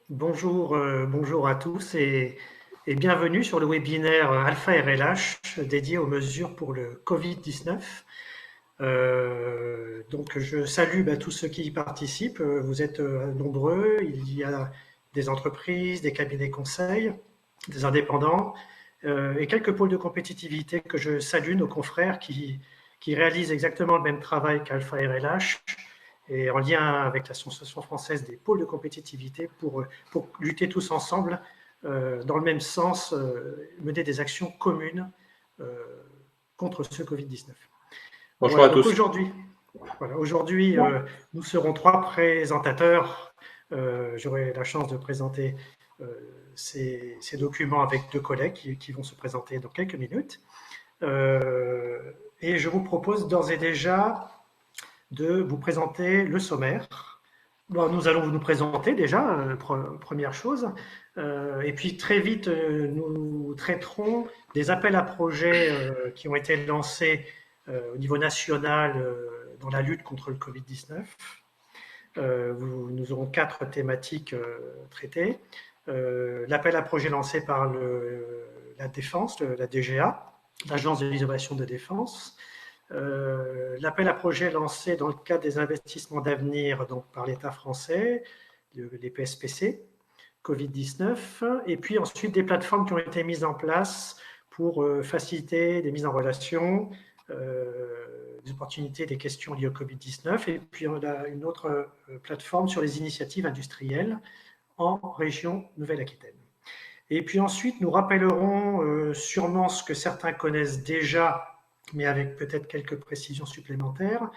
Bonjour à tous et bienvenue sur le webinaire Alpha RLH dédié aux mesures pour le Covid-19. Donc je salue tous ceux qui y participent. Vous êtes nombreux. Il y a des entreprises, des cabinets conseils, des indépendants et quelques pôles de compétitivité que je salue, nos confrères qui réalisent exactement le même travail qu'Alpha RLH et en lien avec l'Association française des pôles de compétitivité pour lutter tous ensemble dans le même sens, mener des actions communes euh, contre ce Covid-19. Bonjour Voilà, à donc tous. aujourd'hui, nous serons trois présentateurs. J'aurai la chance de présenter euh, ces documents avec deux collègues qui vont se présenter dans quelques minutes. Euh, et je vous propose d'ores et déjà de vous présenter le sommaire. Bon, nous allons nous présenter déjà, première chose. Et puis très vite, nous traiterons des appels à projets qui ont été lancés au niveau national dans la lutte contre le Covid-19. Nous aurons quatre thématiques traitées. L'appel à projet lancé par la Défense, la DGA, l'Agence de l'innovation de défense. L'appel à projet lancé dans le cadre des investissements d'avenir donc par l'État français, les PSPC, Covid-19, et puis ensuite des plateformes qui ont été mises en place pour faciliter des mises en relation, des opportunités, des questions liées au Covid-19, et puis on a une autre plateforme sur les initiatives industrielles en région Nouvelle-Aquitaine. Et puis ensuite, nous rappellerons sûrement ce que certains connaissent déjà, mais avec peut-être quelques précisions supplémentaires,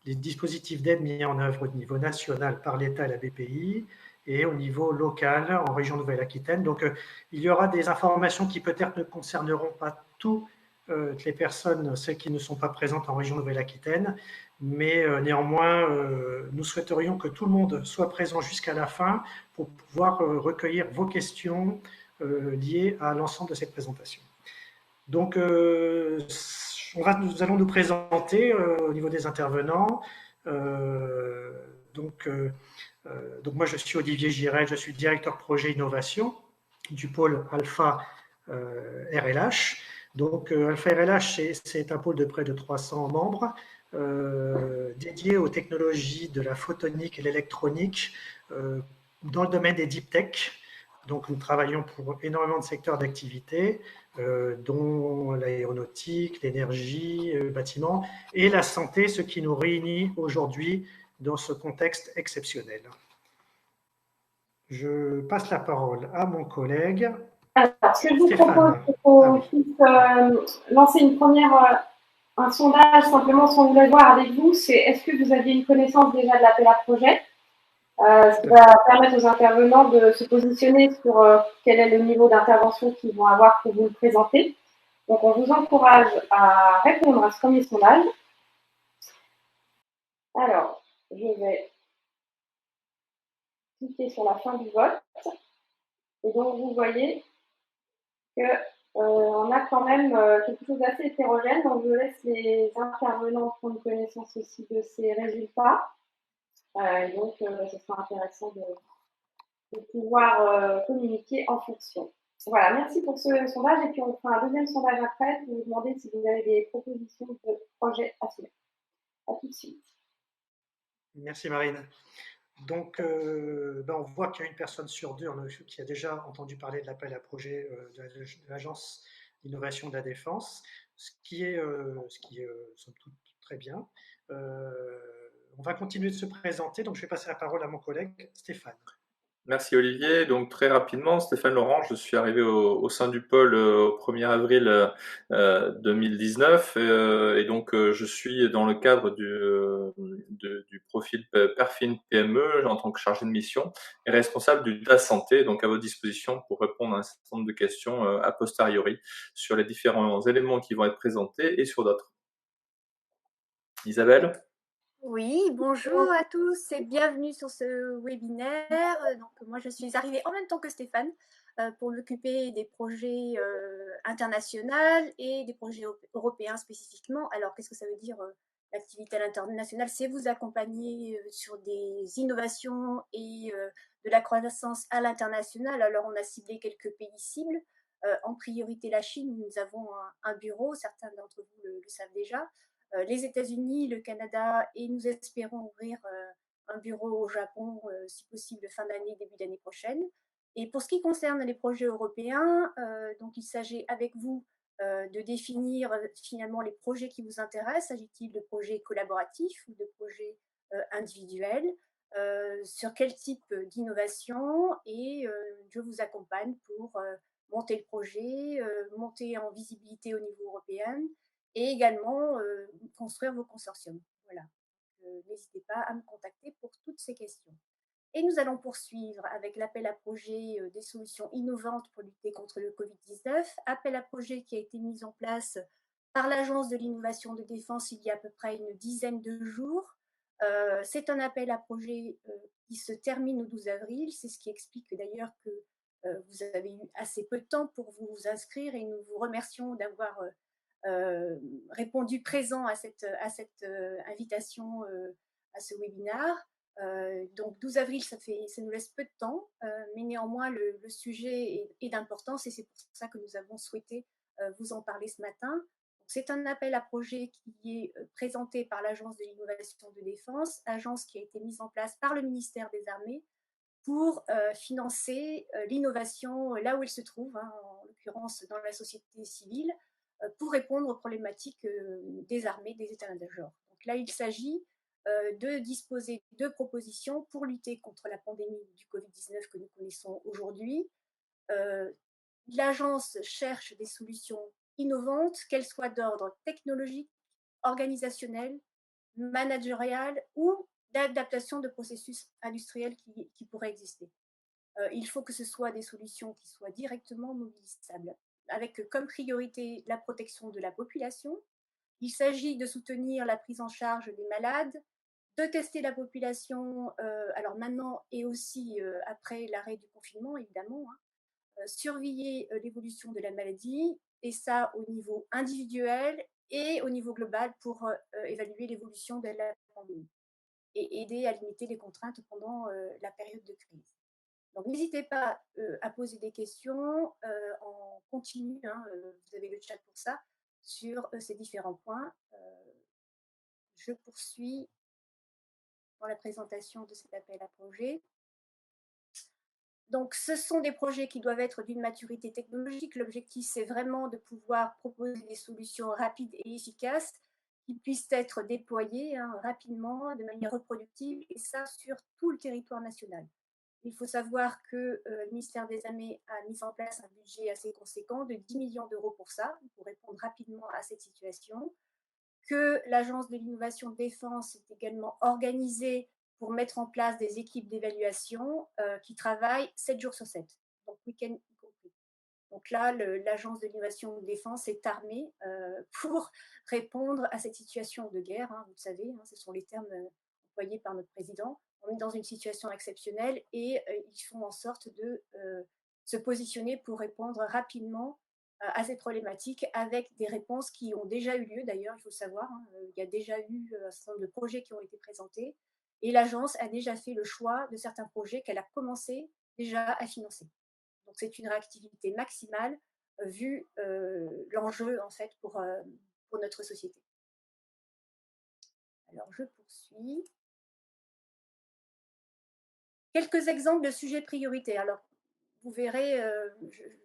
les dispositifs d'aide mis en œuvre au niveau national par l'État et la BPI et au niveau local en région Nouvelle-Aquitaine. Donc il y aura des informations qui peut-être ne concerneront pas toutes les personnes, celles qui ne sont pas présentes en région Nouvelle-Aquitaine, mais néanmoins, nous souhaiterions que tout le monde soit présent jusqu'à la fin pour pouvoir recueillir vos questions, liées à l'ensemble de cette présentation. Donc, nous allons nous présenter au niveau des intervenants. Euh, donc, euh, donc, moi, je suis Olivier Girel, je suis directeur projet innovation du pôle Alpha RLH. Donc, Alpha RLH, c'est un pôle de près de 300 membres dédié aux technologies de la photonique et l'électronique dans le domaine des deep tech. Donc, nous travaillons pour énormément de secteurs d'activité, dont l'aéronautique, l'énergie, le bâtiment et la santé, ce qui nous réunit aujourd'hui dans ce contexte exceptionnel. Je passe la parole à mon collègue Alors, ce que je vous propose, Stéphane. c'est Ah qu'on oui. puisse lancer un sondage simplement sans vous voir avec vous. C'est est-ce que vous aviez une connaissance déjà de l'appel à projet, ce qui Tout à va fait. permettre aux intervenants de se positionner sur quel est le niveau d'intervention qu'ils vont avoir pour vous le présenter. Donc, on vous encourage à répondre à ce premier sondage. Alors, je vais cliquer sur la fin du vote. Et donc, vous voyez que on a quand même quelque chose d'assez hétérogène, donc je laisse les intervenants prendre connaissance aussi de ces résultats. Donc, ce sera intéressant de pouvoir communiquer en fonction. Voilà, merci pour ce sondage. Et puis, on fera un deuxième sondage après pour vous demander si vous avez des propositions de projets à suivre. À tout de suite. Merci Marine. Donc, on voit qu'il y a une personne sur deux qui a déjà entendu parler de l'appel à projet de l'Agence d'innovation de la défense, ce qui est somme toute très bien. On va continuer de se présenter, donc je vais passer la parole à mon collègue Stéphane. Merci Olivier. Donc très rapidement, Stéphane Laurent, je suis arrivé au sein du pôle au 1er avril 2019 et donc je suis dans le cadre du profil Perfin PME en tant que chargé de mission et responsable du DAS Santé, donc à votre disposition pour répondre à un certain nombre de questions a posteriori sur les différents éléments qui vont être présentés et sur d'autres. Isabelle? Oui, bonjour à tous et bienvenue sur ce webinaire. Donc, moi, je suis arrivée en même temps que Stéphane pour m'occuper des projets internationaux et des projets européens spécifiquement. Alors, qu'est-ce que ça veut dire l'activité à l'international? C'est vous accompagner sur des innovations et de la croissance à l'international. Alors, on a ciblé quelques pays cibles. En priorité, la Chine, nous avons un bureau, certains d'entre vous le savent déjà. Les États-Unis, le Canada, et nous espérons ouvrir un bureau au Japon, si possible, fin d'année, début d'année prochaine. Et pour ce qui concerne les projets européens, donc il s'agit avec vous de définir finalement les projets qui vous intéressent. S'agit-il de projets collaboratifs ou de projets individuels, sur quel type d'innovation, et je vous accompagne pour monter le projet, monter en visibilité au niveau européen et également construire vos consortiums. Voilà. N'hésitez pas à me contacter pour toutes ces questions. Et nous allons poursuivre avec l'appel à projet des solutions innovantes pour lutter contre le Covid-19, appel à projet qui a été mis en place par l'Agence de l'innovation de défense il y a à peu près une dizaine de jours. C'est un appel à projet qui se termine au 12 avril, c'est ce qui explique d'ailleurs que vous avez eu assez peu de temps pour vous inscrire, et nous vous remercions d'avoir répondu présent à cette invitation à ce webinaire. Donc 12 avril, ça nous laisse peu de temps, mais néanmoins le sujet est d'importance, et c'est pour ça que nous avons souhaité vous en parler ce matin. C'est un appel à projet qui est présenté par l'Agence de l'innovation de défense, agence qui a été mise en place par le ministère des Armées pour financer l'innovation là où elle se trouve, hein, en l'occurrence dans la société civile, pour répondre aux problématiques des armées, des états-majors. Donc là, il s'agit de disposer de propositions pour lutter contre la pandémie du Covid-19 que nous connaissons aujourd'hui. L'agence cherche des solutions innovantes, qu'elles soient d'ordre technologique, organisationnel, managérial ou d'adaptation de processus industriels qui pourraient exister. Il faut que ce soit des solutions qui soient directement mobilisables, avec comme priorité la protection de la population. Il s'agit de soutenir la prise en charge des malades, de tester la population, alors maintenant et aussi après l'arrêt du confinement, évidemment, hein, surveiller l'évolution de la maladie, et ça au niveau individuel et au niveau global pour évaluer l'évolution de la pandémie et aider à limiter les contraintes pendant la période de crise. Donc n'hésitez pas à poser des questions en continu, hein, vous avez le chat pour ça, sur ces différents points. Je poursuis dans la présentation de cet appel à projet. Donc, ce sont des projets qui doivent être d'une maturité technologique. L'objectif, c'est vraiment de pouvoir proposer des solutions rapides et efficaces qui puissent être déployées rapidement, de manière reproductive, et ça sur tout le territoire national. Il faut savoir que le ministère des Armées a mis en place un budget assez conséquent de 10 millions d'euros pour ça, pour répondre rapidement à cette situation, que l'Agence de l'innovation de défense est également organisée pour mettre en place des équipes d'évaluation qui travaillent 7 jours sur 7, donc week-end y compris. Donc là, l'Agence de l'innovation de défense est armée pour répondre à cette situation de guerre. Hein, vous le savez, hein, ce sont les termes employés par notre président. On est dans une situation exceptionnelle et ils font en sorte de se positionner pour répondre rapidement à cette problématique avec des réponses qui ont déjà eu lieu. D'ailleurs, il faut savoir, hein, il y a déjà eu un certain nombre de projets qui ont été présentés et l'agence a déjà fait le choix de certains projets qu'elle a commencé déjà à financer. Donc c'est une réactivité maximale vu l'enjeu en fait pour notre société. Alors je poursuis. Quelques exemples de sujets prioritaires. Alors vous verrez,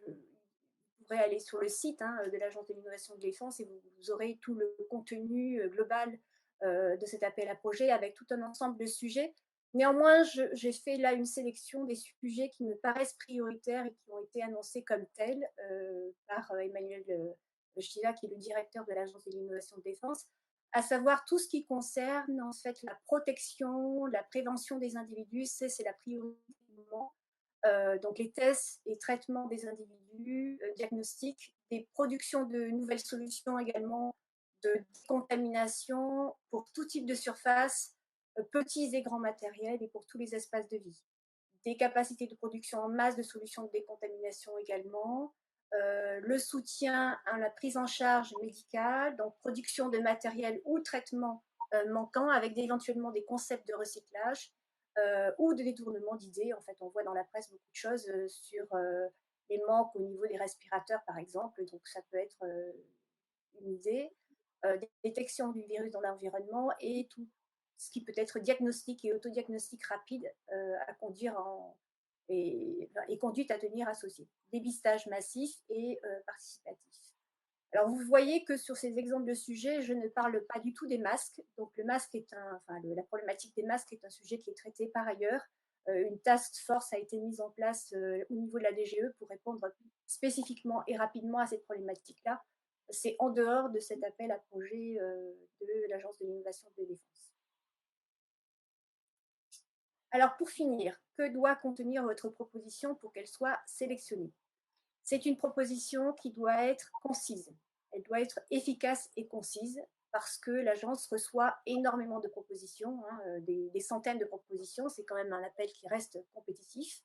vous pourrez aller sur le site de l'Agence de l'innovation de défense et vous aurez tout le contenu global de cet appel à projet avec tout un ensemble de sujets. Néanmoins, j'ai fait là une sélection des sujets qui me paraissent prioritaires et qui ont été annoncés comme tels par Emmanuel Chila, qui est le directeur de l'Agence de l'innovation de défense, à savoir tout ce qui concerne en fait la protection, la prévention des individus, c'est la priorité du moment. Donc les tests et traitements des individus, diagnostics, des productions de nouvelles solutions également, de décontamination pour tout type de surface, petits et grands matériels et pour tous les espaces de vie. Des capacités de production en masse de solutions de décontamination également, le soutien à la prise en charge médicale, donc production de matériel ou traitement manquant avec éventuellement des concepts de recyclage, ou de détournement d'idées. En fait, on voit dans la presse beaucoup de choses sur les manques au niveau des respirateurs, par exemple. Donc, ça peut être une idée. Détection du virus dans l'environnement et tout ce qui peut être diagnostic et autodiagnostic rapide à conduire et conduite à tenir associée. Dépistage massif et participatif. Alors, vous voyez que sur ces exemples de sujets, je ne parle pas du tout des masques. Donc, la problématique des masques est un sujet qui est traité par ailleurs. Une task force a été mise en place au niveau de la DGE pour répondre spécifiquement et rapidement à cette problématique-là. C'est en dehors de cet appel à projet de l'Agence de l'innovation de défense. Alors, pour finir, que doit contenir votre proposition pour qu'elle soit sélectionnée? C'est une proposition qui doit être concise. Elle doit être efficace et concise parce que l'agence reçoit énormément de propositions, des centaines de propositions. C'est quand même un appel qui reste compétitif.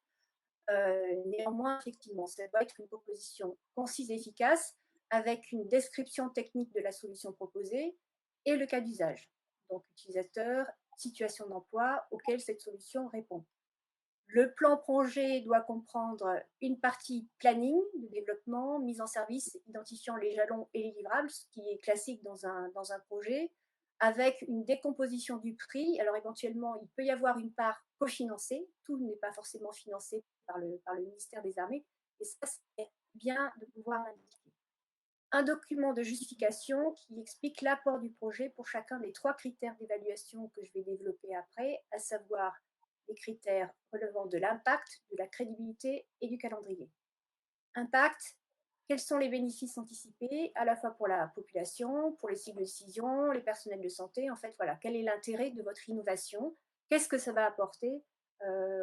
Néanmoins, effectivement, ça doit être une proposition concise et efficace avec une description technique de la solution proposée et le cas d'usage. Donc, utilisateur, situation d'emploi auquel cette solution répond. Le plan projet doit comprendre une partie planning de développement, mise en service, identifiant les jalons et les livrables, ce qui est classique dans un projet, avec une décomposition du prix. Alors éventuellement, il peut y avoir une part cofinancée, tout n'est pas forcément financé par le ministère des Armées, et ça, c'est bien de pouvoir l'indiquer. Un document de justification qui explique l'apport du projet pour chacun des 3 critères d'évaluation que je vais développer après, à savoir les critères relevant de l'impact, de la crédibilité et du calendrier. Impact, quels sont les bénéfices anticipés, à la fois pour la population, pour les cycles de décision, les personnels de santé. En fait, voilà, quel est l'intérêt de votre innovation? Qu'est-ce que ça va apporter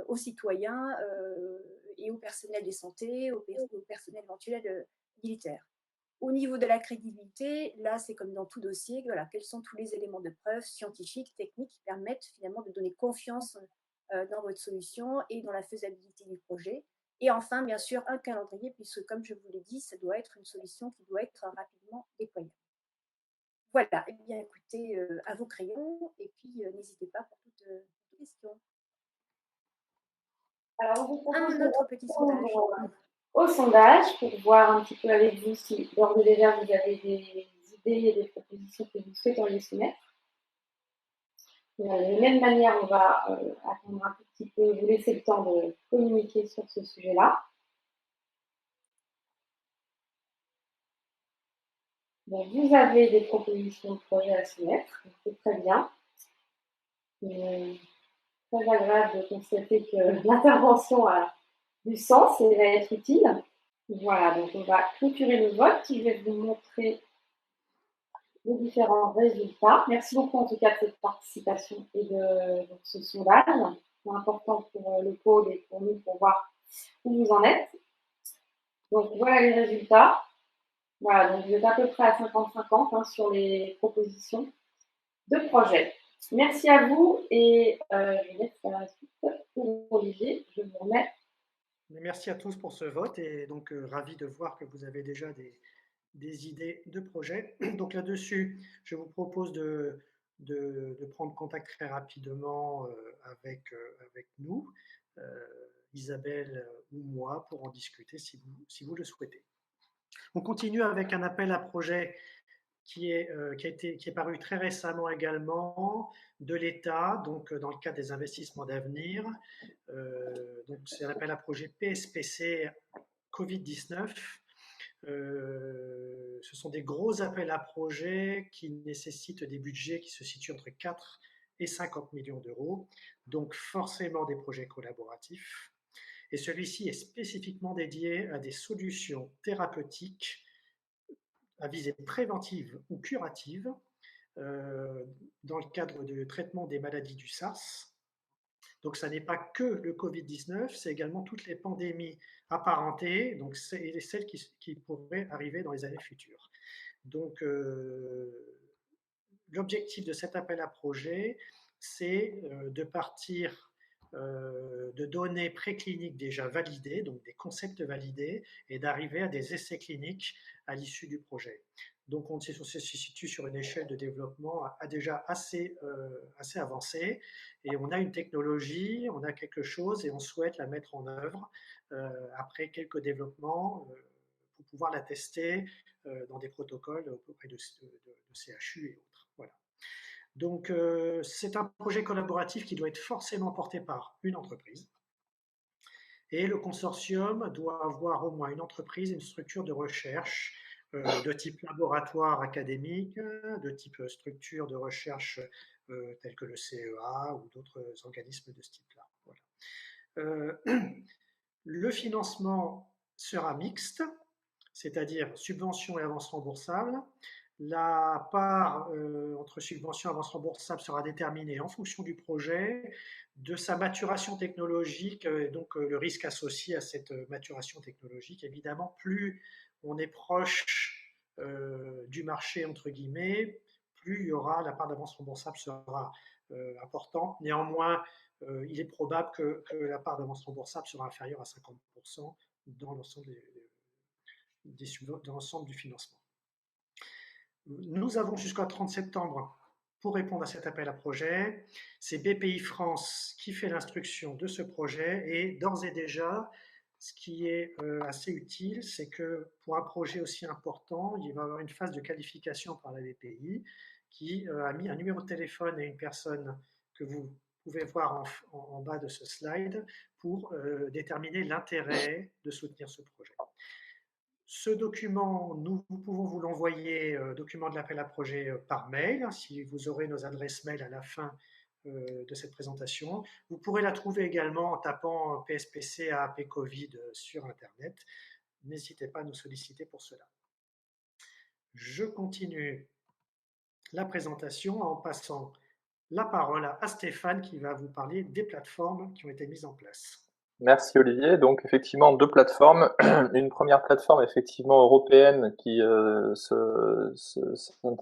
aux citoyens et au personnel de santé, au personnel éventuel militaire? Au niveau de la crédibilité, là, c'est comme dans tout dossier, voilà, quels sont tous les éléments de preuve scientifiques, techniques qui permettent finalement de donner confiance dans votre solution et dans la faisabilité du projet. Et enfin, bien sûr, un calendrier, puisque comme je vous l'ai dit, ça doit être une solution qui doit être rapidement déployable. Voilà, eh bien écoutez, à vos crayons, et puis n'hésitez pas pour toute question. Alors, on vous Un autre petit sondage. Au sondage pour voir un petit peu avec vous si d'ores et déjà vous avez des idées et des propositions que vous souhaiteriez soumettre. De la même manière, on va attendre un tout petit peu, vous laisser le temps de communiquer sur ce sujet-là. Donc, vous avez des propositions de projets à soumettre, c'est très bien. Très agréable de constater que l'intervention a du sens et va être utile. Voilà, donc on va clôturer le vote. Je vais vous montrer les différents résultats. Merci beaucoup en tout cas de cette participation et de ce sondage. C'est important pour le pôle et pour nous pour voir où vous en êtes. Donc voilà les résultats. Voilà, donc vous êtes à peu près à 50-50 sur les propositions de projet. Merci à vous et je laisse la suite pour Olivier. Je vous remets. Merci à tous pour ce vote et donc ravi de voir que vous avez déjà des idées de projet. Donc là-dessus, je vous propose de prendre contact très rapidement avec nous, Isabelle ou moi, pour en discuter si vous le souhaitez. On continue avec un appel à projet qui est paru très récemment également de l'État, donc dans le cadre des investissements d'avenir. Donc c'est un appel à projet PSPC Covid-19. Ce sont des gros appels à projets qui nécessitent des budgets qui se situent entre 4 et 50 millions d'euros, donc forcément des projets collaboratifs. Et celui-ci est spécifiquement dédié à des solutions thérapeutiques à visée préventive ou curative dans le cadre du traitement des maladies du SARS. Donc, ça n'est pas que le Covid-19, c'est également toutes les pandémies apparentées, donc et celles qui pourraient arriver dans les années futures. Donc, l'objectif de cet appel à projet, c'est de partir de données précliniques déjà validées, donc des concepts validés, et d'arriver à des essais cliniques à l'issue du projet. Donc on se situe sur une échelle de développement déjà assez avancée et on a une technologie, on a quelque chose et on souhaite la mettre en œuvre après quelques développements pour pouvoir la tester dans des protocoles auprès de CHU et autres. Voilà. Donc c'est un projet collaboratif qui doit être forcément porté par une entreprise. Et le consortium doit avoir au moins une entreprise, une structure de recherche de type laboratoire académique, de type structure de recherche telle que le CEA ou d'autres organismes de ce type-là. Voilà. Le financement sera mixte, c'est-à-dire subvention et avance remboursable. La part entre subvention et avance remboursable sera déterminée en fonction du projet, de sa maturation technologique et donc le risque associé à cette maturation technologique. Évidemment, plus on est proche du marché, entre guillemets, plus il y aura, la part d'avance remboursable sera importante. Néanmoins, il est probable que la part d'avance remboursable sera inférieure à 50% dans l'ensemble dans l'ensemble du financement. Nous avons jusqu'au 30 septembre pour répondre à cet appel à projet. C'est BPI France qui fait l'instruction de ce projet et d'ores et déjà, ce qui est assez utile, c'est que pour un projet aussi important, il va y avoir une phase de qualification par la BPI qui a mis un numéro de téléphone et une personne que vous pouvez voir en bas de ce slide pour déterminer l'intérêt de soutenir ce projet. Ce document, nous pouvons vous l'envoyer, document de l'appel à projet, par mail, si vous aurez nos adresses mail à la fin de cette présentation. Vous pourrez la trouver également en tapant PSPC AAP Covid sur Internet. N'hésitez pas à nous solliciter pour cela. Je continue la présentation en passant la parole à Stéphane qui va vous parler des plateformes qui ont été mises en place. Merci Olivier. Donc effectivement 2 plateformes. Une première plateforme effectivement européenne qui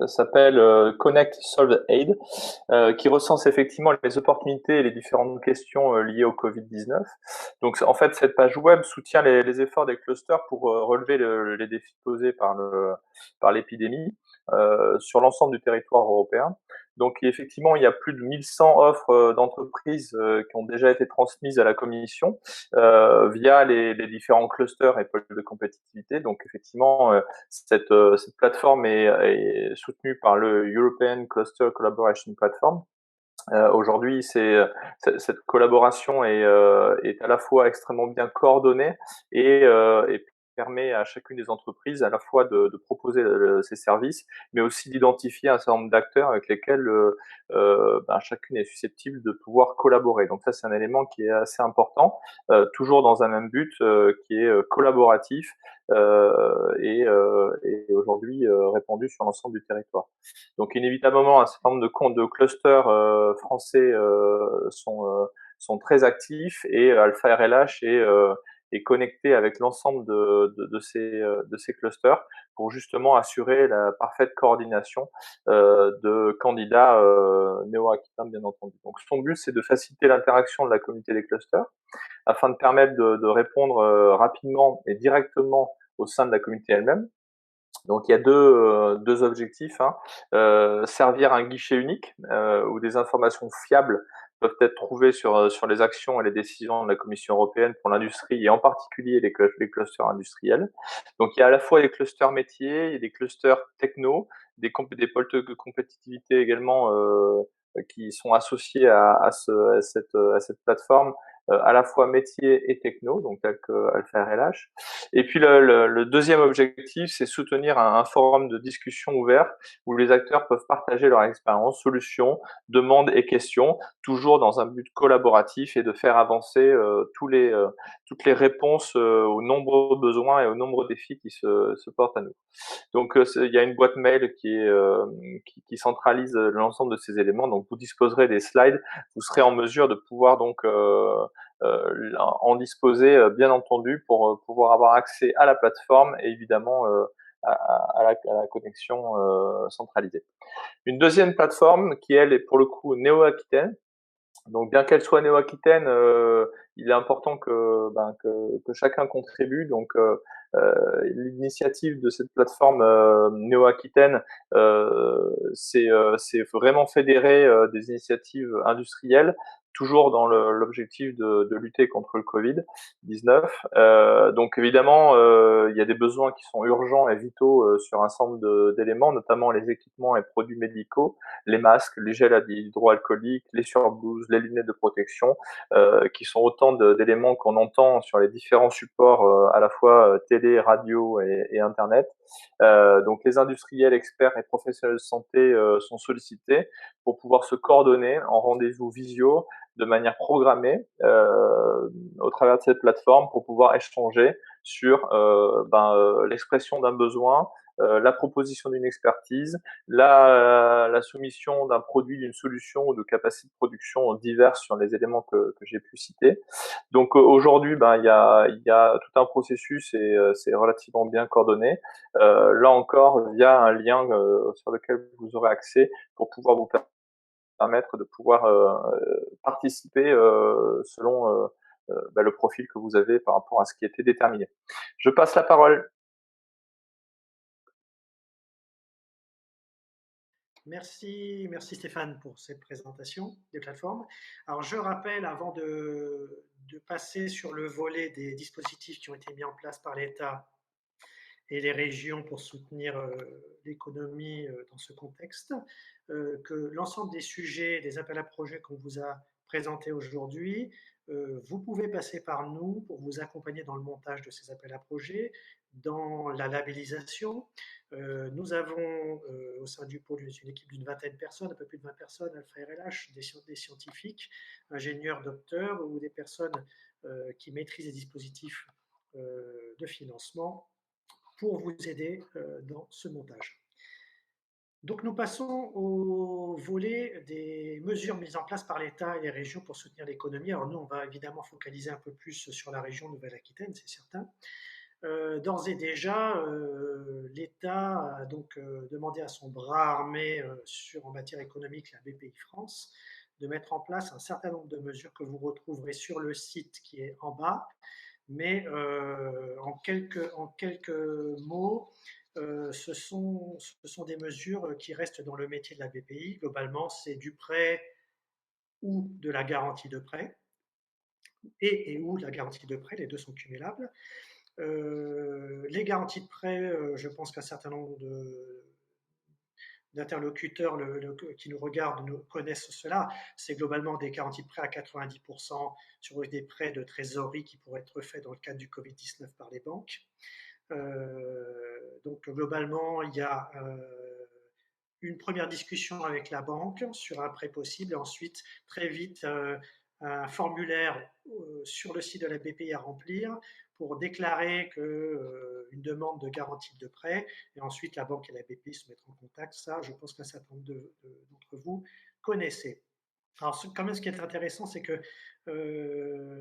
s'appelle Connect Solve Aid, qui recense effectivement les opportunités et les différentes questions liées au Covid-19. Donc en fait cette page web soutient les efforts des clusters pour relever les défis posés par l'épidémie sur l'ensemble du territoire européen. Donc effectivement, il y a plus de 1100 offres d'entreprises qui ont déjà été transmises à la Commission via les différents clusters et pôles de compétitivité. Donc effectivement, cette plateforme est soutenue par le European Cluster Collaboration Platform. Aujourd'hui, cette collaboration est à la fois extrêmement bien coordonnée et permet à chacune des entreprises à la fois de proposer ses services, mais aussi d'identifier un certain nombre d'acteurs avec lesquels chacune est susceptible de pouvoir collaborer. Donc ça, c'est un élément qui est assez important, toujours dans un même but qui est collaboratif et aujourd'hui répandu sur l'ensemble du territoire. Donc inévitablement, un certain nombre de clusters français sont très actifs et Alpha RLH est connecté avec l'ensemble de ces clusters pour justement assurer la parfaite coordination de candidats néo-aquitains, bien entendu. Donc son but, c'est de faciliter l'interaction de la communauté des clusters afin de permettre de répondre rapidement et directement au sein de la communauté elle-même. Donc il y a deux objectifs, servir un guichet unique où des informations fiables peuvent être trouvées sur les actions et les décisions de la Commission européenne pour l'industrie et en particulier les clusters industriels. Donc il y a à la fois des clusters métiers, il y a des clusters techno, des pôles de compétitivité également qui sont associés à cette plateforme à la fois métier et techno, donc tel que Alpha RLH. Et puis le deuxième objectif, c'est soutenir un forum de discussion ouvert où les acteurs peuvent partager leur expérience, solutions, demandes et questions, toujours dans un but collaboratif et de faire avancer toutes les réponses aux nombreux besoins et aux nombreux défis qui se portent à nous. Donc il y a une boîte mail qui centralise l'ensemble de ces éléments. Donc vous disposerez des slides, vous serez en mesure de pouvoir donc en disposer bien entendu pour pouvoir avoir accès à la plateforme et évidemment à la connexion centralisée. Une deuxième plateforme qui elle est pour le coup néo-aquitaine Donc, bien qu'elle soit néo-aquitaine, il est important que chacun contribue. Donc, l'initiative de cette plateforme néo-aquitaine, c'est vraiment fédérer des initiatives industrielles, toujours dans l'objectif de lutter contre le Covid-19. Donc, évidemment, il y a des besoins qui sont urgents et vitaux sur un certain nombre d'éléments, notamment les équipements et produits médicaux, les masques, les gels hydroalcooliques, les surblouses, les lunettes de protection, qui sont autant d'éléments qu'on entend sur les différents supports, à la fois télé, radio et Internet. Donc les industriels, experts et professionnels de santé sont sollicités pour pouvoir se coordonner en rendez-vous visio de manière programmée au travers de cette plateforme pour pouvoir échanger sur l'expression d'un besoin, la proposition d'une expertise, la soumission d'un produit, d'une solution ou de capacités de production diverses sur les éléments que j'ai pu citer. Donc aujourd'hui, il y a tout un processus et c'est relativement bien coordonné. Là encore, via un lien sur lequel vous aurez accès pour pouvoir vous permettre de pouvoir participer selon le profil que vous avez par rapport à ce qui était déterminé. Je passe la parole. Merci Stéphane pour cette présentation des plateformes. Alors je rappelle, avant de passer sur le volet des dispositifs qui ont été mis en place par l'État et les régions pour soutenir l'économie dans ce contexte, que l'ensemble des sujets, des appels à projets qu'on vous a présentés aujourd'hui, vous pouvez passer par nous pour vous accompagner dans le montage de ces appels à projets, dans la labellisation. Nous avons au sein du pôle une équipe d'une vingtaine de personnes, un peu plus de 20 personnes, Alpha RLH, des scientifiques, ingénieurs, docteurs ou des personnes qui maîtrisent les dispositifs de financement pour vous aider dans ce montage. Donc nous passons au volet des mesures mises en place par l'État et les régions pour soutenir l'économie. Alors nous, on va évidemment focaliser un peu plus sur la région Nouvelle-Aquitaine, c'est certain. D'ores et déjà, l'État a donc demandé à son bras armé en matière économique, la BPI France, de mettre en place un certain nombre de mesures que vous retrouverez sur le site qui est en bas. Mais en quelques mots, ce sont des mesures qui restent dans le métier de la BPI. Globalement, c'est du prêt ou de la garantie de prêt, et ou de la garantie de prêt, les deux sont cumulables. Les garanties de prêt, je pense qu'un certain nombre d'interlocuteurs qui nous regardent connaissent cela. C'est globalement des garanties de prêt à 90% sur des prêts de trésorerie qui pourraient être faits dans le cadre du Covid-19 par les banques. Donc globalement, il y a une première discussion avec la banque sur un prêt possible et ensuite très vite un formulaire sur le site de la BPI à remplir pour déclarer une demande de garantie de prêt et ensuite la banque et la BPI se mettent en contact. Ça, je pense qu'un certain nombre d'entre vous connaissez. Alors, quand même, ce qui est intéressant, c'est que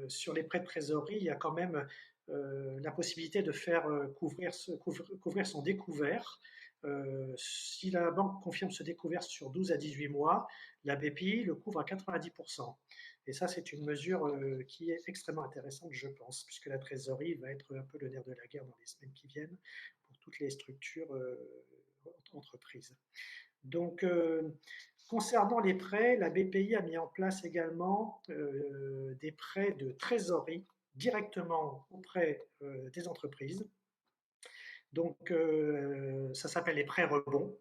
sur les prêts de trésorerie, il y a quand même la possibilité de faire couvrir son découvert. Si la banque confirme ce découvert sur 12 à 18 mois, la BPI le couvre à 90%. Et ça, c'est une mesure qui est extrêmement intéressante, je pense, puisque la trésorerie va être un peu le nerf de la guerre dans les semaines qui viennent pour toutes les structures entreprises. Donc, concernant les prêts, la BPI a mis en place également des prêts de trésorerie directement auprès des entreprises. Donc, ça s'appelle les prêts rebonds.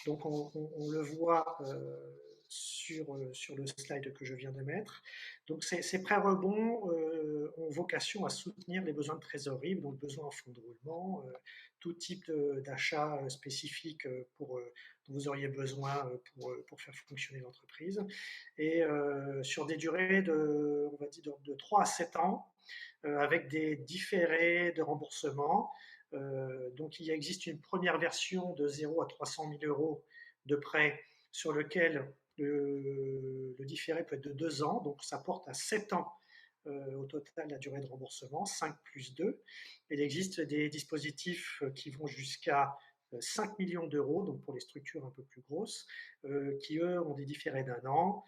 Donc, on le voit sur le slide que je viens de mettre. Donc, ces prêts rebonds ont vocation à soutenir les besoins de trésorerie, donc besoin en fonds de roulement, tout type d'achat spécifique dont vous auriez besoin pour faire fonctionner l'entreprise. Et sur des durées on va dire, de 3 à 7 ans, avec des différés de remboursement. Donc il existe une première version de 0 à 300 000 euros de prêt sur lequel le différé peut être de 2 ans, donc ça porte à 7 ans au total la durée de remboursement, 5 plus 2. Il existe des dispositifs qui vont jusqu'à 5 millions d'euros, donc pour les structures un peu plus grosses, qui eux ont des différés d'1 an.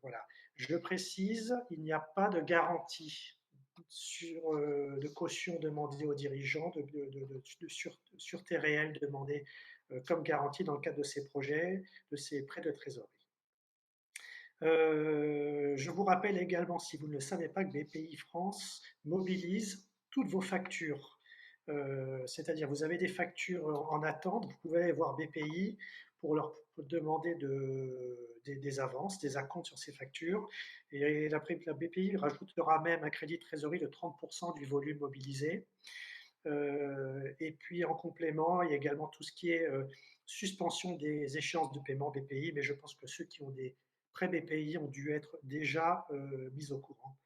Voilà. Je précise, il n'y a pas de garantie de caution demandée aux dirigeants, de sûreté réelle demandée comme garantie dans le cadre de ces projets, de ces prêts de trésorerie. Je vous rappelle également, si vous ne le savez pas, que BPI France mobilise toutes vos factures. C'est-à-dire, vous avez des factures en attente, vous pouvez aller voir BPI pour leur demander des avances, des acomptes sur ces factures. Et la BPI rajoutera même un crédit de trésorerie de 30% du volume mobilisé. Et puis en complément, il y a également tout ce qui est suspension des échéances de paiement BPI, mais je pense que ceux qui ont des prêts BPI ont dû être déjà mis au courant.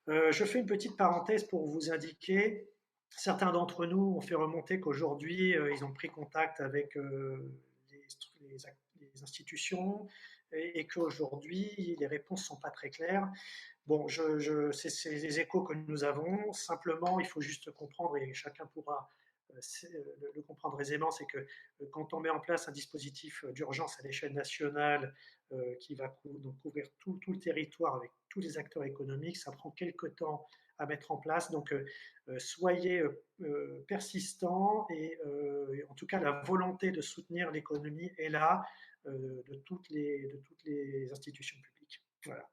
Je fais une petite parenthèse pour vous indiquer, certains d'entre nous ont fait remonter qu'aujourd'hui, ils ont pris contact avec les institutions et qu'aujourd'hui, les réponses ne sont pas très claires. Bon, c'est les échos que nous avons. Simplement, il faut juste comprendre, et chacun pourra le comprendre aisément, c'est que quand on met en place un dispositif d'urgence à l'échelle nationale qui va donc couvrir tout le territoire avec tous les acteurs économiques, ça prend quelques temps à mettre en place. Donc, soyez persistants et en tout cas, la volonté de soutenir l'économie est là de toutes les institutions publiques. Voilà.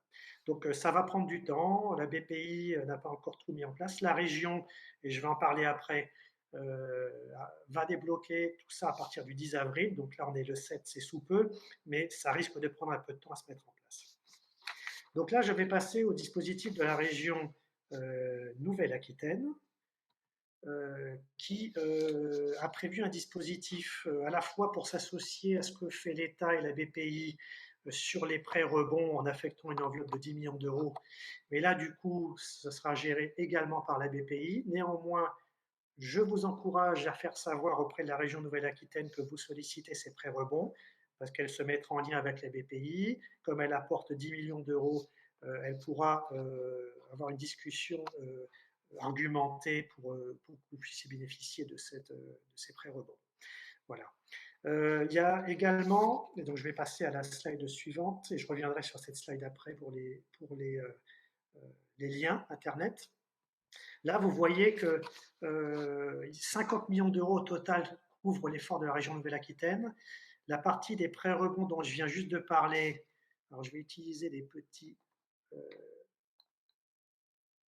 Donc ça va prendre du temps. La BPI n'a pas encore tout mis en place. La région, et je vais en parler après, va débloquer tout ça à partir du 10 avril. Donc là, on est le 7, c'est sous peu, mais ça risque de prendre un peu de temps à se mettre en place. Donc là, je vais passer au dispositif de la région Nouvelle-Aquitaine, qui a prévu un dispositif à la fois pour s'associer à ce que fait l'État et la BPI sur les prêts rebonds en affectant une enveloppe de 10 millions d'euros. Mais là, du coup, ça sera géré également par la BPI. Néanmoins, je vous encourage à faire savoir auprès de la région Nouvelle-Aquitaine que vous sollicitez ces prêts rebonds, parce qu'elle se mettra en lien avec la BPI. Comme elle apporte 10 millions d'euros, elle pourra avoir une discussion argumentée pour que vous puissiez bénéficier de ces prêts rebonds. Voilà. Il y a également, et donc je vais passer à la slide suivante, et je reviendrai sur cette slide après pour les liens Internet. Là, vous voyez que 50 millions d'euros au total couvrent l'effort de la région Nouvelle-Aquitaine. La partie des prêts rebonds dont je viens juste de parler, alors je vais utiliser des petits...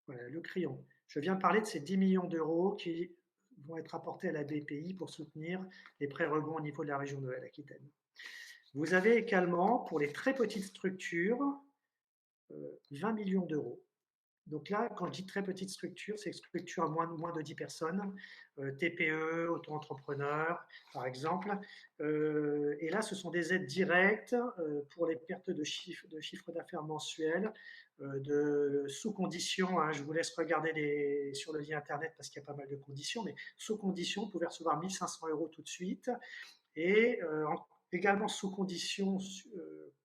voilà, le crayon. Je viens de parler de ces 10 millions d'euros qui vont être apportés à la BPI pour soutenir les prêts rebonds au niveau de la région Nouvelle-Aquitaine. Vous avez également, pour les très petites structures, 20 millions d'euros. Donc là, quand je dis très petite structure, c'est structure à moins de 10 personnes, TPE, auto-entrepreneurs, par exemple. Et là, ce sont des aides directes pour les pertes de chiffre d'affaires mensuel, sous condition. Hein, je vous laisse regarder sur le lien Internet parce qu'il y a pas mal de conditions, mais sous condition, vous pouvez recevoir 1 500 euros tout de suite. Et également sous condition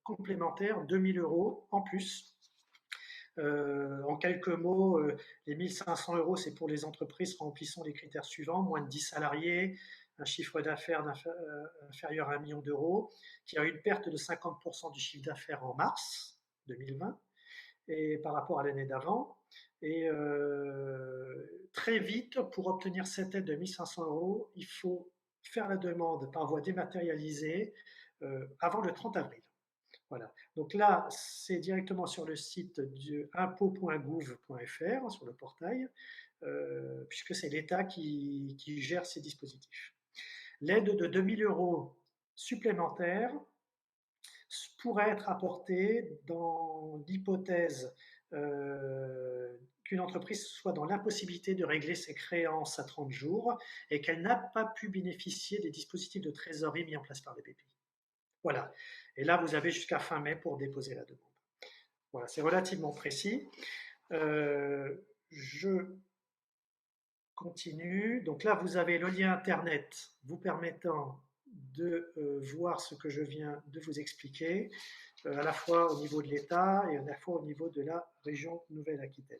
complémentaire, 2 000 euros en plus. En quelques mots, les 1 500 euros, c'est pour les entreprises remplissant les critères suivants, moins de 10 salariés, un chiffre d'affaires inférieur à 1 million d'euros, qui a eu une perte de 50% du chiffre d'affaires en mars 2020 et par rapport à l'année d'avant. Et très vite, pour obtenir cette aide de 1 500 euros, il faut faire la demande par voie dématérialisée avant le 30 avril. Voilà. Donc là, c'est directement sur le site du impôt.gouv.fr, sur le portail, puisque c'est l'État qui gère ces dispositifs. L'aide de 2 000 euros supplémentaires pourrait être apportée dans l'hypothèse qu'une entreprise soit dans l'impossibilité de régler ses créances à 30 jours et qu'elle n'a pas pu bénéficier des dispositifs de trésorerie mis en place par les BPI. Voilà. Et là, vous avez jusqu'à fin mai pour déposer la demande. Voilà, c'est relativement précis. Je continue. Donc là, vous avez le lien Internet vous permettant de voir ce que je viens de vous expliquer, à la fois au niveau de l'État et à la fois au niveau de la région Nouvelle-Aquitaine.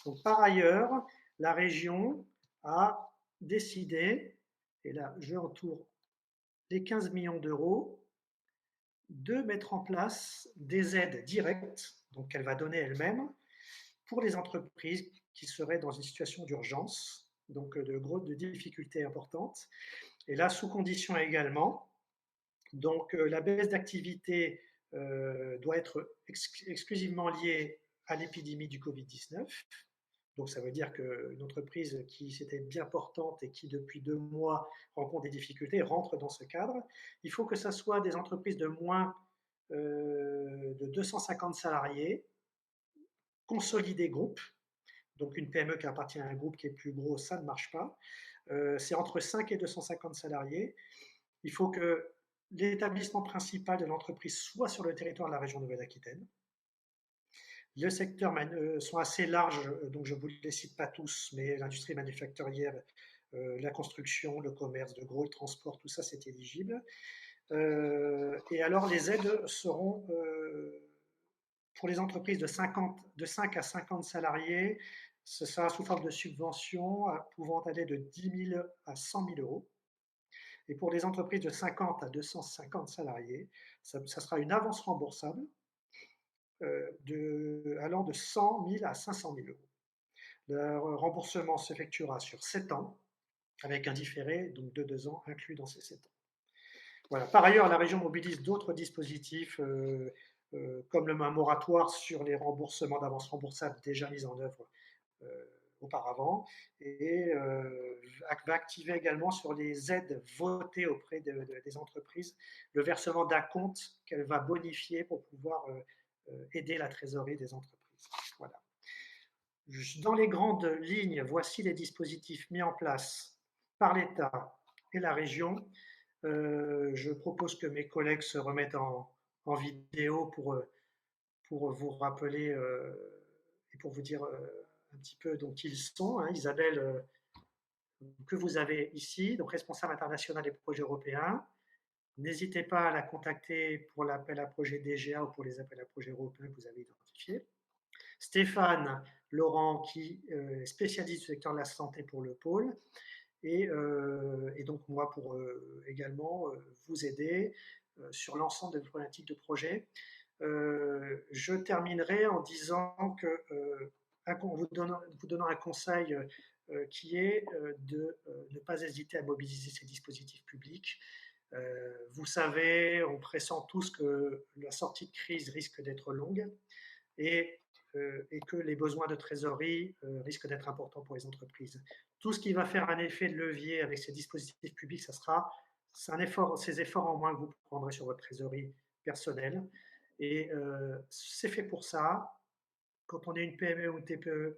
Donc par ailleurs, la région a décidé, et là je entoure les 15 millions d'euros de mettre en place des aides directes, donc qu'elle va donner elle-même, pour les entreprises qui seraient dans une situation d'urgence, donc de difficultés importantes. Et là, sous condition également. Donc la baisse d'activité doit être exclusivement liée à l'épidémie du Covid-19. Donc ça veut dire qu'une entreprise qui s'était bien portante et qui depuis 2 mois rencontre des difficultés rentre dans ce cadre. Il faut que ce soit des entreprises de moins de 250 salariés, consolidés groupes. Donc une PME qui appartient à un groupe qui est plus gros, ça ne marche pas. C'est entre 5 et 250 salariés. Il faut que l'établissement principal de l'entreprise soit sur le territoire de la région Nouvelle-Aquitaine. Les secteurs sont assez larges, donc je ne vous les cite pas tous, mais l'industrie manufacturière, la construction, le commerce de gros, le transport, tout ça c'est éligible. Et alors les aides seront pour les entreprises de 5 à 50 salariés, ce sera sous forme de subventions pouvant aller de 10 000 à 100 000 euros. Et pour les entreprises de 50 à 250 salariés, ça sera une avance remboursable allant de 100 000 à 500 000 euros. Le remboursement s'effectuera sur 7 ans, avec un différé donc de 2 ans inclus dans ces 7 ans. Voilà. Par ailleurs, la région mobilise d'autres dispositifs comme le moratoire sur les remboursements d'avances remboursables déjà mis en œuvre auparavant et va activer également sur les aides votées auprès des entreprises le versement d'acomptes qu'elle va bonifier pour pouvoir aider la trésorerie des entreprises. Voilà. Dans les grandes lignes, voici les dispositifs mis en place par l'État et la région. Je propose que mes collègues se remettent en vidéo pour vous rappeler et pour vous dire un petit peu donc, qui ils sont. Hein. Isabelle, que vous avez ici, donc responsable international des projets européens. N'hésitez pas à la contacter pour l'appel à projet DGA ou pour les appels à projets européens que vous avez identifiés. Stéphane Laurent, qui est spécialiste du secteur de la santé pour le pôle. Et donc moi pour également vous aider sur l'ensemble des problématiques de projet. Je terminerai en disant que vous donnant un conseil qui est de ne pas hésiter à mobiliser ces dispositifs publics. Vous savez, on pressent tous que la sortie de crise risque d'être longue et que les besoins de trésorerie risquent d'être importants pour les entreprises. Tout ce qui va faire un effet de levier avec ces dispositifs publics, ces efforts en moins que vous prendrez sur votre trésorerie personnelle. Et c'est fait pour ça. Quand on est une PME ou une TPE,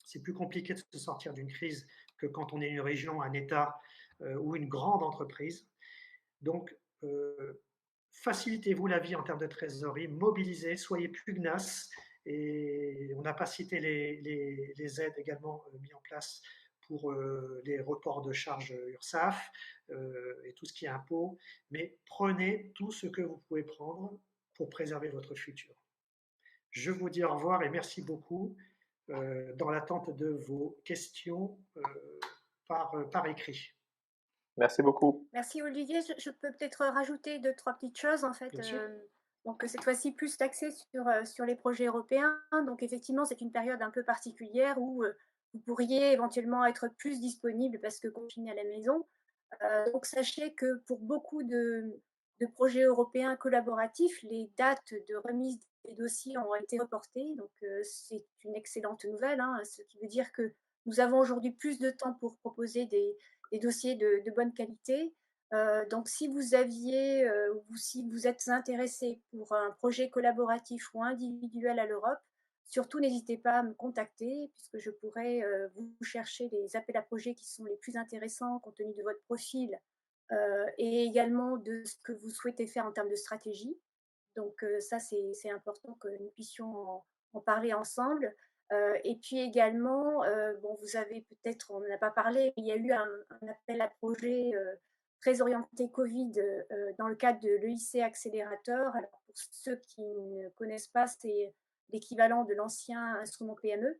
c'est plus compliqué de se sortir d'une crise que quand on est une région, un État ou une grande entreprise. Donc, facilitez-vous la vie en termes de trésorerie, mobilisez, soyez pugnaces. Et on n'a pas cité les aides également mises en place pour les reports de charges URSSAF et tout ce qui est impôt. Mais prenez tout ce que vous pouvez prendre pour préserver votre futur. Je vous dis au revoir et merci beaucoup dans l'attente de vos questions par écrit. Merci beaucoup. Merci Olivier. Je peux peut-être rajouter 2-3 petites choses en fait. Donc cette fois-ci plus axée sur les projets européens. Donc effectivement, c'est une période un peu particulière où vous pourriez éventuellement être plus disponible parce que confiné à la maison. Donc sachez que pour beaucoup de projets européens collaboratifs, les dates de remise des dossiers ont été reportées. Donc c'est une excellente nouvelle, hein, ce qui veut dire que nous avons aujourd'hui plus de temps pour proposer des dossiers de bonne qualité. Donc si vous aviez ou si vous êtes intéressé pour un projet collaboratif ou individuel à l'Europe, surtout n'hésitez pas à me contacter puisque je pourrais vous chercher les appels à projets qui sont les plus intéressants compte tenu de votre profil et également de ce que vous souhaitez faire en termes de stratégie. Donc ça, c'est important que nous puissions en parler ensemble. Et puis également, bon, vous avez peut-être, on n'en a pas parlé, mais il y a eu un appel à projet très orienté Covid dans le cadre de l'EIC Accélérateur. Alors pour ceux qui ne connaissent pas, c'est l'équivalent de l'ancien instrument PME.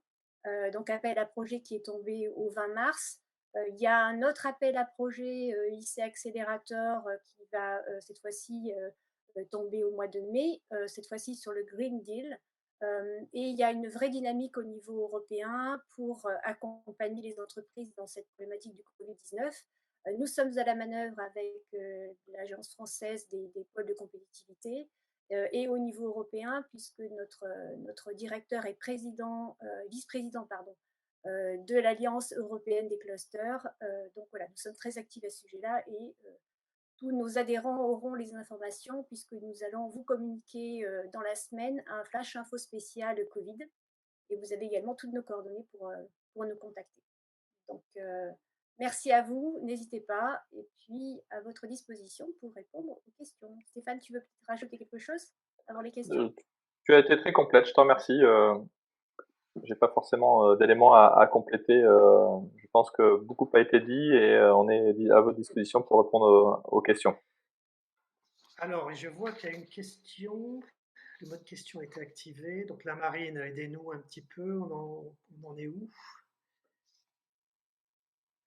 Donc appel à projet qui est tombé au 20 mars. Il y a un autre appel à projet IC Accélérateur qui va cette fois-ci tombé au mois de mai, cette fois-ci sur le Green Deal. Et il y a une vraie dynamique au niveau européen pour accompagner les entreprises dans cette problématique du Covid-19. Nous sommes à la manœuvre avec l'Agence française des pôles de compétitivité et au niveau européen, puisque notre directeur est vice-président de l'Alliance européenne des clusters. Donc voilà, nous sommes très actifs à ce sujet-là et tous nos adhérents auront les informations puisque nous allons vous communiquer dans la semaine un flash info spécial Covid et vous avez également toutes nos coordonnées pour nous contacter. Donc, merci à vous, n'hésitez pas et puis à votre disposition pour répondre aux questions. Stéphane, tu veux peut-être rajouter quelque chose avant les questions? Tu as été très complète, je te remercie. J'ai pas forcément d'éléments à compléter. Je pense que beaucoup a été dit et on est à votre disposition pour répondre aux questions. Alors, je vois qu'il y a une question. Le mode question a été activé. Donc, la Marine, aidez-nous un petit peu. On en est où?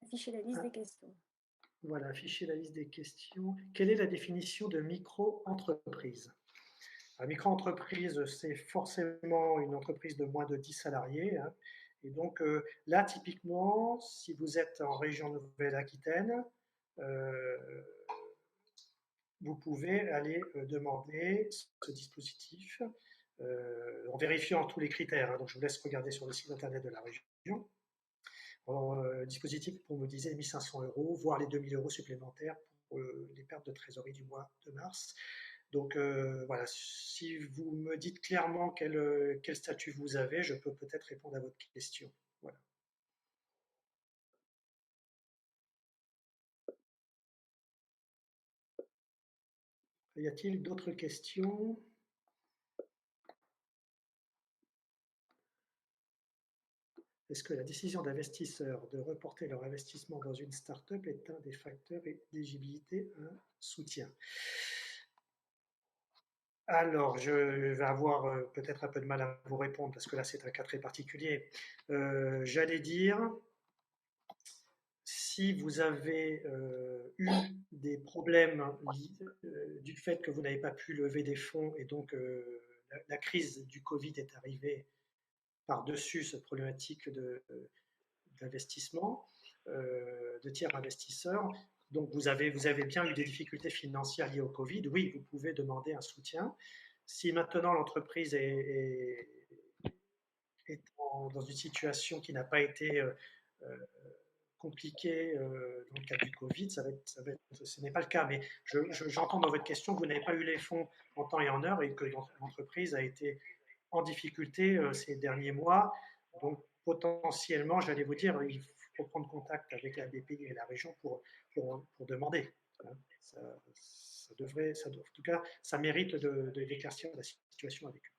Affichez la liste des questions. Voilà, afficher la liste des questions. Quelle est la définition de micro-entreprise? La micro-entreprise, c'est forcément une entreprise de moins de 10 salariés. Hein. Et donc là, typiquement, si vous êtes en région Nouvelle-Aquitaine, vous pouvez aller demander ce dispositif en vérifiant tous les critères. Hein. Donc je vous laisse regarder sur le site internet de la région. Dispositif pour mobiliser 1 500 €, voire les 2 000 € supplémentaires pour les pertes de trésorerie du mois de mars. Donc voilà, si vous me dites clairement quel statut vous avez, je peux peut-être répondre à votre question. Voilà. Y a-t-il d'autres questions? Est-ce que la décision d'investisseurs de reporter leur investissement dans une start-up est un des facteurs d'éligibilité à un soutien? Alors, je vais avoir peut-être un peu de mal à vous répondre parce que là, c'est un cas très particulier. J'allais dire, si vous avez eu des problèmes du fait que vous n'avez pas pu lever des fonds et donc la crise du Covid est arrivée par-dessus cette problématique d'investissement, de tiers investisseurs, donc vous avez bien eu des difficultés financières liées au Covid, oui, vous pouvez demander un soutien. Si maintenant l'entreprise est dans une situation qui n'a pas été compliquée dans le cadre du Covid, ce n'est pas le cas, mais j'entends dans votre question que vous n'avez pas eu les fonds en temps et en heure et que l'entreprise a été en difficulté ces derniers mois. Donc potentiellement, j'allais vous dire, il faut prendre contact avec la BPI et la région pour demander. Ça devrait, en tout cas, ça mérite d'éclaircir la situation avec eux.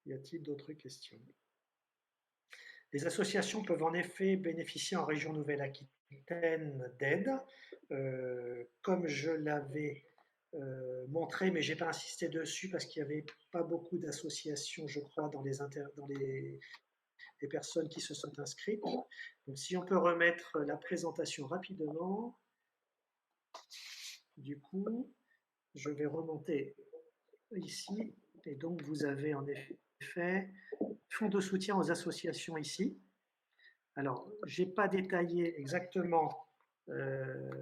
Y a-t-il d'autres questions? Les associations peuvent en effet bénéficier en région Nouvelle-Aquitaine d'aide, comme je l'avais montré, mais je n'ai pas insisté dessus parce qu'il n'y avait pas beaucoup d'associations, je crois, dans les personnes qui se sont inscrites. Donc si on peut remettre la présentation rapidement, du coup, je vais remonter ici, et donc vous avez en effet fonds de soutien aux associations ici. Alors, je n'ai pas détaillé exactement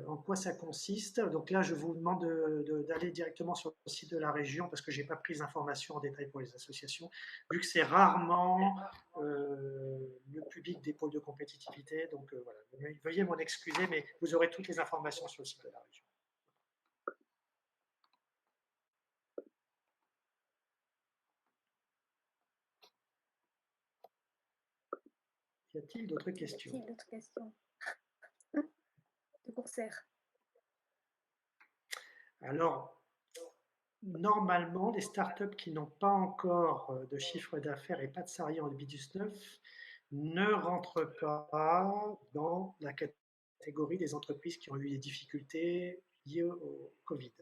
en quoi ça consiste. Donc là, je vous demande d'aller directement sur le site de la région parce que je n'ai pas pris d'informations en détail pour les associations, vu que c'est rarement le public des pôles de compétitivité. Donc voilà, veuillez m'en excuser, mais vous aurez toutes les informations sur le site de la région. Y a-t-il d'autres questions? Y a-t-il d'autres questions de Coursaire? Alors, normalement, les startups qui n'ont pas encore de chiffre d'affaires et pas de salariés en 2019 ne rentrent pas dans la catégorie des entreprises qui ont eu des difficultés liées au Covid.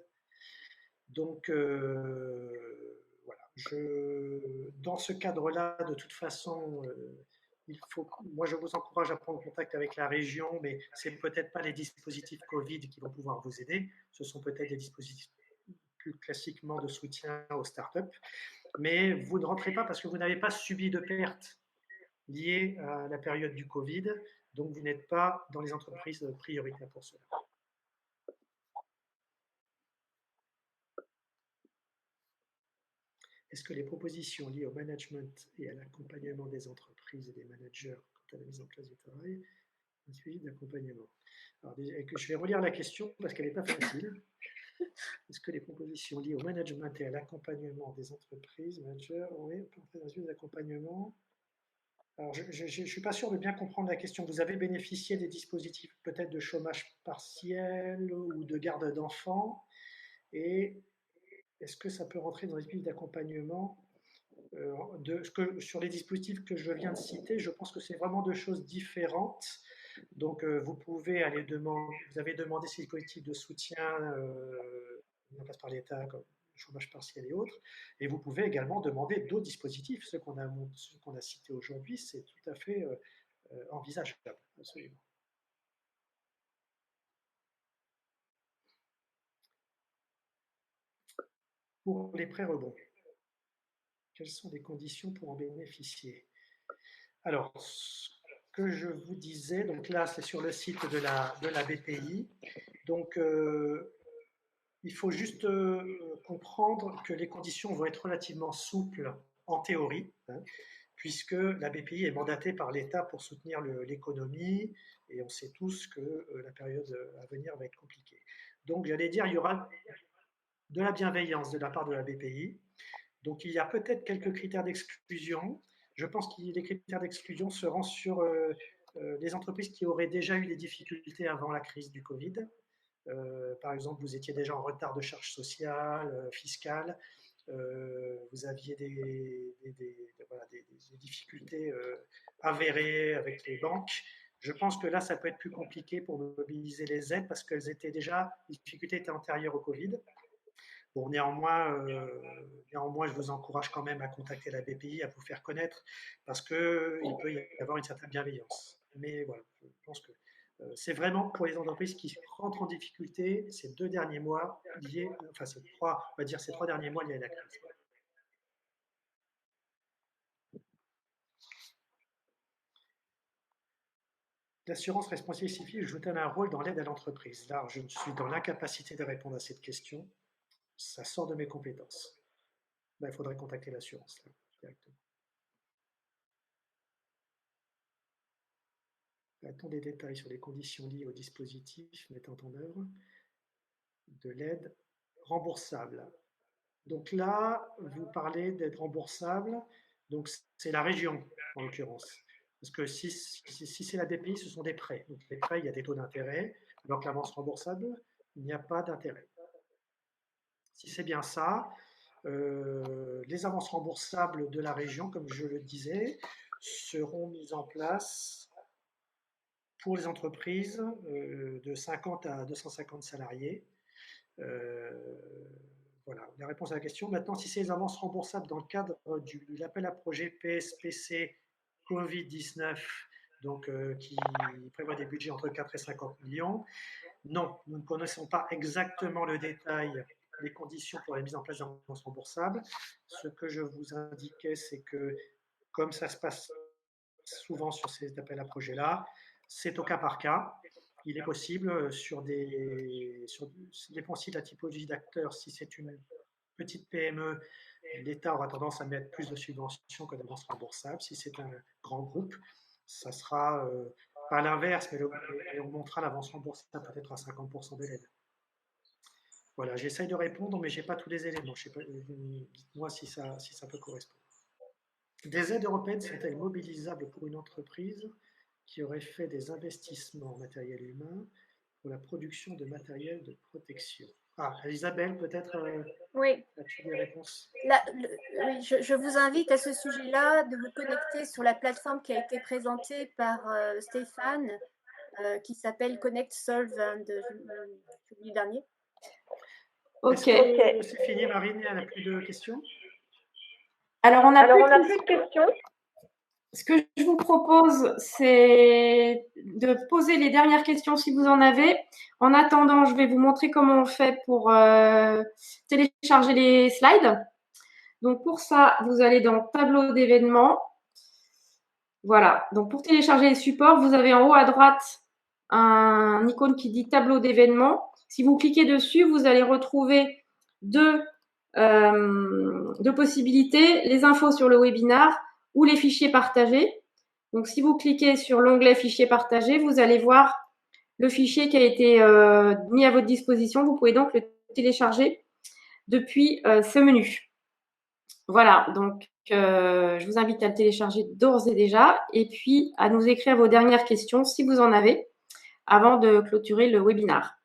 Donc, voilà. Dans ce cadre-là, de toute façon, moi, je vous encourage à prendre contact avec la région, mais ce n'est peut-être pas les dispositifs Covid qui vont pouvoir vous aider. Ce sont peut-être des dispositifs plus classiquement de soutien aux startups. Mais vous ne rentrez pas parce que vous n'avez pas subi de pertes liées à la période du Covid. Donc, vous n'êtes pas dans les entreprises prioritaires pour cela. Est-ce que les propositions liées au management et à l'accompagnement des entreprises et des managers quant à la mise en place du travail un suivi d'accompagnement? Alors, je vais relire la question parce qu'elle n'est pas facile. Est-ce que les propositions liées au management et à l'accompagnement des entreprises, managers, oui, on peut faire un suivi d'accompagnement? Alors, je ne suis pas sûr de bien comprendre la question. Vous avez bénéficié des dispositifs peut-être de chômage partiel ou de garde d'enfants, et est-ce que ça peut rentrer dans les dispositifs d'accompagnement sur les dispositifs que je viens de citer? Je pense que c'est vraiment deux choses différentes. Donc, vous pouvez aller demander, vous avez demandé ces dispositifs de soutien mis en place par l'État, comme le chômage partiel et autres, et vous pouvez également demander d'autres dispositifs. Ceux qu'on a cités aujourd'hui, c'est tout à fait envisageable, absolument. Pour les prêts rebonds, quelles sont les conditions pour en bénéficier? Alors, ce que je vous disais, donc là, c'est sur le site de la BPI. Donc, il faut juste comprendre que les conditions vont être relativement souples en théorie, hein, puisque la BPI est mandatée par l'État pour soutenir l'économie, et on sait tous que la période à venir va être compliquée. Donc, j'allais dire, il y aura de la bienveillance de la part de la BPI. Donc, il y a peut-être quelques critères d'exclusion. Je pense que les critères d'exclusion seront sur les entreprises qui auraient déjà eu des difficultés avant la crise du Covid. Par exemple, vous étiez déjà en retard de charges sociales, fiscales, vous aviez des difficultés avérées avec les banques. Je pense que là, ça peut être plus compliqué pour mobiliser les aides parce qu'elles étaient déjà, les difficultés étaient antérieures au Covid. Bon, néanmoins, je vous encourage quand même à contacter la BPI, à vous faire connaître, parce qu'il peut y avoir une certaine bienveillance. Mais voilà, je pense que c'est vraiment pour les entreprises qui rentrent en difficulté ces 2 derniers mois liés, enfin ces 3 derniers mois liés à la crise. L'assurance responsabilité civile joue-t-elle un rôle dans l'aide à l'entreprise? Là, je suis dans l'incapacité de répondre à cette question. Ça sort de mes compétences. Là, il faudrait contacter l'assurance directement. A-t-on des détails sur les conditions liées au dispositif mettant en œuvre de l'aide remboursable? Donc là, vous parlez d'aide remboursable, donc c'est la région en l'occurrence. Parce que si c'est la BPI, ce sont des prêts. Donc les prêts, il y a des taux d'intérêt, alors que l'avance remboursable, il n'y a pas d'intérêt. Si c'est bien ça, les avances remboursables de la région, comme je le disais, seront mises en place pour les entreprises de 50 à 250 salariés. Voilà, la réponse à la question. Maintenant, si c'est les avances remboursables dans le cadre de l'appel à projet PSPC Covid-19, donc qui prévoit des budgets entre 4 et 50 millions, non, nous ne connaissons pas exactement le détail des conditions pour la mise en place d'avances remboursables. Ce que je vous indiquais, c'est que comme ça se passe souvent sur ces appels à projets-là, c'est au cas par cas. Il est possible sur dépend aussi de la typologie d'acteurs. Si c'est une petite PME, l'État aura tendance à mettre plus de subventions que d'avances remboursables. Si c'est un grand groupe, ça sera pas l'inverse, mais on montera l'avance remboursable peut-être à 50% de l'aide. Voilà, j'essaye de répondre, mais je n'ai pas tous les éléments. Dites-moi si ça peut correspondre. Des aides européennes sont-elles mobilisables pour une entreprise qui aurait fait des investissements en matériel humain pour la production de matériel de protection? Ah, Isabelle, peut-être oui. as-tu des réponses? Oui, je vous invite à ce sujet-là de vous connecter sur la plateforme qui a été présentée par Stéphane, qui s'appelle Connect Solve jeudi dernier. Ok. C'est fini, Marine, elle n'a plus de questions? Alors, on n'a plus de questions. ce que je vous propose, c'est de poser les dernières questions si vous en avez. En attendant, je vais vous montrer comment on fait pour télécharger les slides. Donc, pour ça, vous allez dans Tableau d'événements. Voilà. Donc, pour télécharger les supports, vous avez en haut à droite un icône qui dit Tableau d'événements. Si vous cliquez dessus, vous allez retrouver deux possibilités, les infos sur le webinar ou les fichiers partagés. Donc, si vous cliquez sur l'onglet fichiers partagés, vous allez voir le fichier qui a été mis à votre disposition. Vous pouvez donc le télécharger depuis ce menu. Voilà, donc je vous invite à le télécharger d'ores et déjà et puis à nous écrire vos dernières questions si vous en avez avant de clôturer le webinar.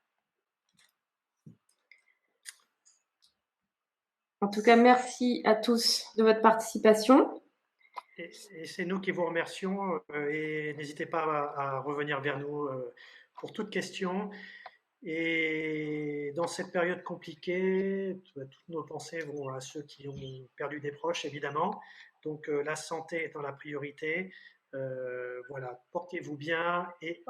En tout cas, merci à tous de votre participation. Et c'est nous qui vous remercions et n'hésitez pas à revenir vers nous pour toute question. Et dans cette période compliquée, toutes nos pensées vont à ceux qui ont perdu des proches, évidemment. Donc la santé étant la priorité, voilà, portez-vous bien et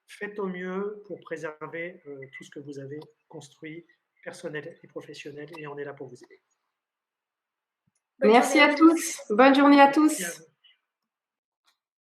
faites au mieux pour préserver tout ce que vous avez construit, personnel et professionnel, et on est là pour vous aider. Merci à tous. Bonne journée à tous.